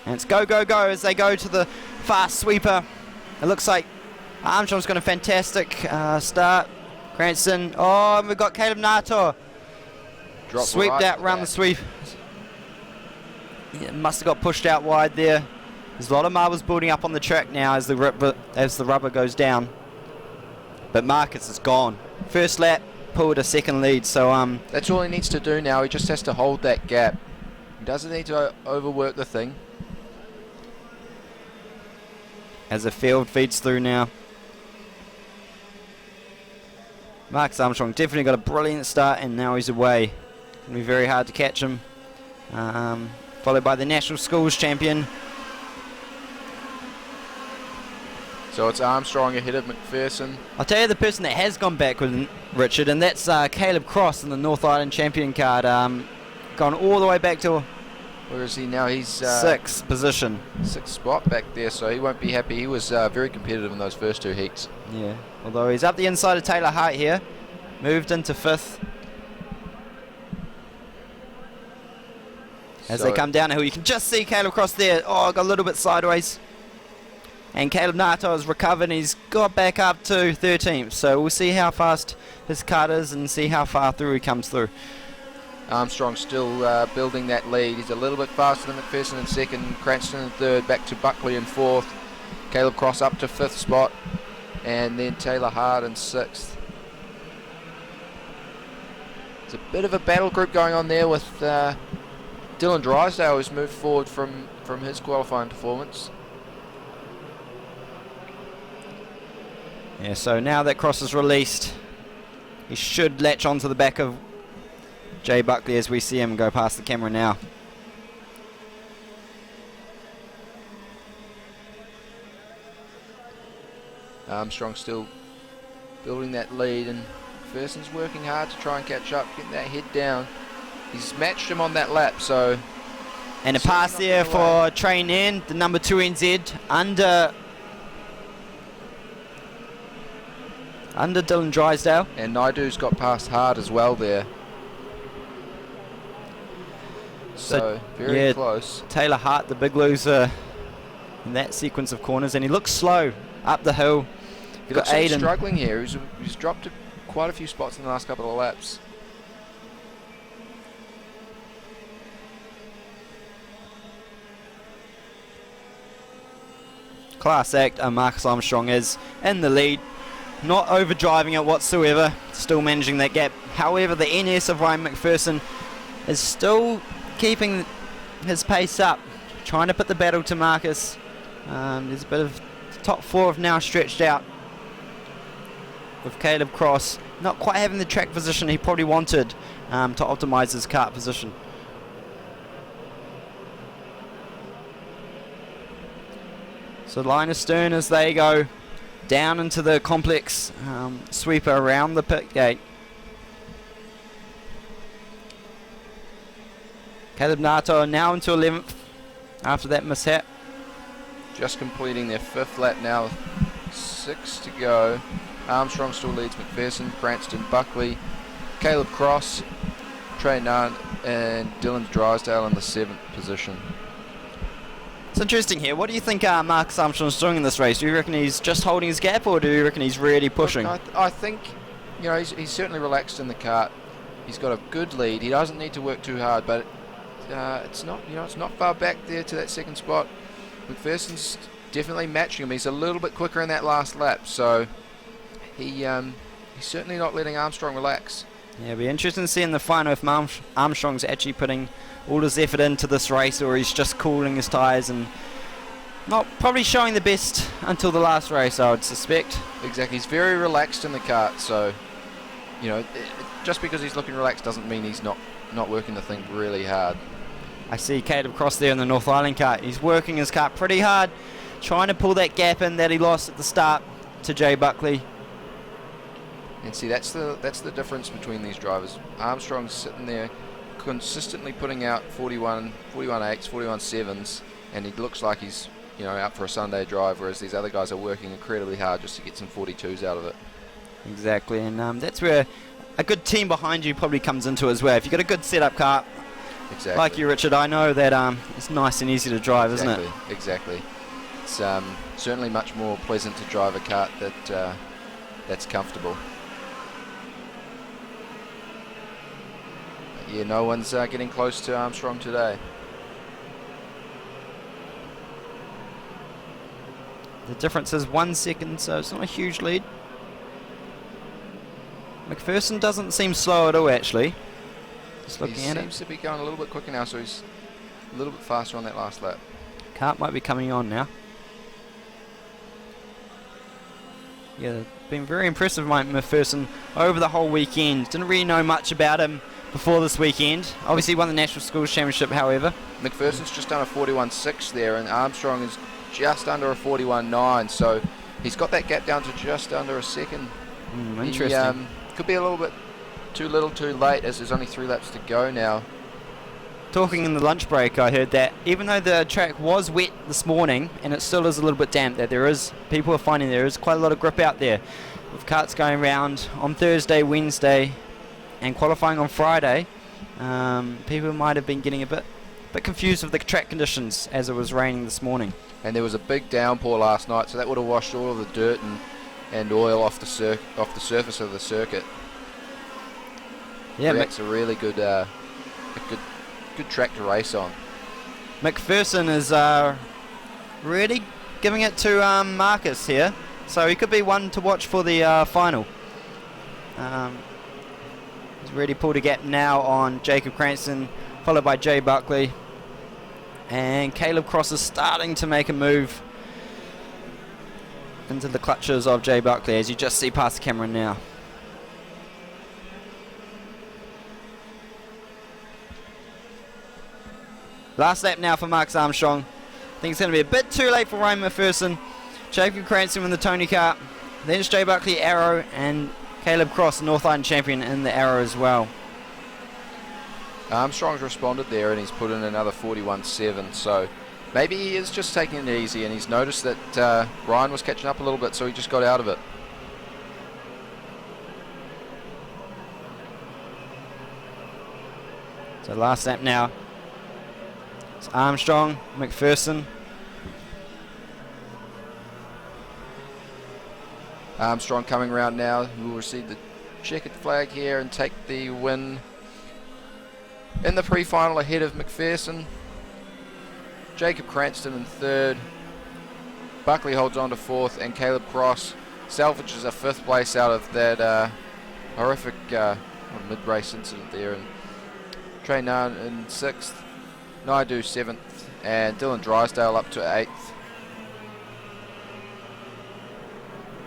And it's go, go, go as they go to the fast sweeper. It looks like Armstrong's got a fantastic start. Cranston, oh, and we've got Caleb Nato. Sweeped right out around the sweep. Yeah, must have got pushed out wide there. There's a lot of marbles building up on the track now as the rubber goes down. But Marcus is gone. First lap, pulled a second lead, so that's all he needs to do now. He just has to hold that gap. He doesn't need to overwork the thing. As the field feeds through now. Marcus Armstrong definitely got a brilliant start, and now he's away. It's going to be very hard to catch him. Followed by the National Schools champion. So it's Armstrong ahead of McPherson. I'll tell you the person that has gone backward, Richard, and that's Caleb Cross in the North Island champion card. Gone all the way back to... Where is he now? He's... sixth position. Sixth spot back there, so he won't be happy. He was very competitive in those first two heats. Yeah, although he's up the inside of Taylor Hart here. Moved into fifth. As they come down the hill, you can just see Caleb Cross there. Oh, got a little bit sideways. And Caleb Nato has recovered and he's got back up to 13th. So we'll see how fast his card is and see how far through he comes through. Armstrong still building that lead. He's a little bit faster than McPherson in second, Cranston in third, back to Buckley in fourth. Caleb Cross up to fifth spot, and then Taylor Hart in sixth. There's a bit of a battle group going on there with Dylan Drysdale, who's moved forward from his qualifying performance. Yeah, so now that Cross is released, he should latch onto the back of Jay Buckley as we see him go past the camera now. Armstrong still building that lead, and McPherson's working hard to try and catch up, getting that head down. He's matched him on that lap, so... And a pass there for Train N, the number 2 NZ, under Dylan Drysdale. And Naidu's got past Hart as well there. So very close. Taylor Hart, the big loser in that sequence of corners, and he looks slow up the hill. He looks like he's struggling here. He's dropped quite a few spots in the last couple of laps. Class act, Marcus Armstrong is in the lead, not overdriving it whatsoever, still managing that gap. However, the NS of Ryan McPherson is still keeping his pace up, trying to put the battle to Marcus. There's a bit of top four have now stretched out, with Caleb Cross not quite having the track position he probably wanted to optimise his kart position. So line astern as they go down into the complex sweeper around the pit gate. Caleb Nato now into 11th after that mishap. Just completing their fifth lap now with 6 to go. Armstrong still leads McPherson, Cranston, Buckley, Caleb Cross, Trey Nunn, and Dylan Drysdale in the 7th position. It's interesting here. What do you think Marcus Armstrong's doing in this race? Do you reckon he's just holding his gap, or do you reckon he's really pushing? Look, I think, he's certainly relaxed in the kart. He's got a good lead. He doesn't need to work too hard, but it's not far back there to that second spot. McPherson's definitely matching him. He's a little bit quicker in that last lap, so he's certainly not letting Armstrong relax. Yeah, it'll be interesting to see in the final if Armstrong's actually putting all his effort into this race, or he's just cooling his tyres and not probably showing the best until the last race, I would suspect. Exactly. He's very relaxed in the kart, so just because he's looking relaxed doesn't mean he's not working the thing really hard. I see Caleb Cross there in the North Island kart. He's working his kart pretty hard, trying to pull that gap in that he lost at the start to Jay Buckley. And see, that's the difference between these drivers. Armstrong's sitting there consistently putting out 41 8s, 41 7s, and he looks like he's out for a Sunday drive, whereas these other guys are working incredibly hard just to get some 42s out of it. Exactly, and that's where a good team behind you probably comes into as well. If you've got a good setup car, Exactly. Like you, Richard, I know that it's nice and easy to drive, isn't it? Exactly. It's certainly much more pleasant to drive a kart that's comfortable. But yeah, no one's getting close to Armstrong today. The difference is 1 second, so it's not a huge lead. McPherson doesn't seem slow at all, actually. Just looking at it. He seems to be going a little bit quicker now, so he's a little bit faster on that last lap. Kart might be coming on now. Yeah, been very impressive, Mike McPherson, over the whole weekend. Didn't really know much about him before this weekend. Obviously won the National Schools Championship, however. McPherson's just done a 41.6 there, and Armstrong is just under a 41.9, so he's got that gap down to just under a second. Interesting. Could be a little bit too little too late, as there's only 3 laps to go now. Talking in the lunch break, I heard that even though the track was wet this morning and it still is a little bit damp, that people are finding there is quite a lot of grip out there. With karts going around on Thursday, Wednesday and qualifying on Friday, people might have been getting a bit confused with the track conditions as it was raining this morning. And there was a big downpour last night, so that would have washed all of the dirt and oil off the surface of the circuit. Yeah, that's a really good track to race on. McPherson is really giving it to Marcus here, so he could be one to watch for the final. He's really pulled a gap now on Jacob Cranston, followed by Jay Buckley, and Caleb Cross is starting to make a move into the clutches of Jay Buckley, as you just see past the camera now. Last lap now for Marcus Armstrong. I think it's going to be a bit too late for Ryan McPherson. Jacob Cranston in the Tony Kart. Then it's Jay Buckley Arrow, and Caleb Cross, North Island champion, in the Arrow as well. Armstrong's responded there, and he's put in another 41.7, so maybe he is just taking it easy, and he's noticed that Ryan was catching up a little bit, so he just got out of it. So last lap now. It's Armstrong, McPherson. Armstrong coming around now, who will receive the checkered flag here and take the win in the pre-final ahead of McPherson. Jacob Cranston in third. Buckley holds on to fourth, and Caleb Cross salvages a 5th place out of that horrific mid-race incident there. And Trey Nunn in 6th, Naidu 7th, and Dylan Drysdale up to 8th.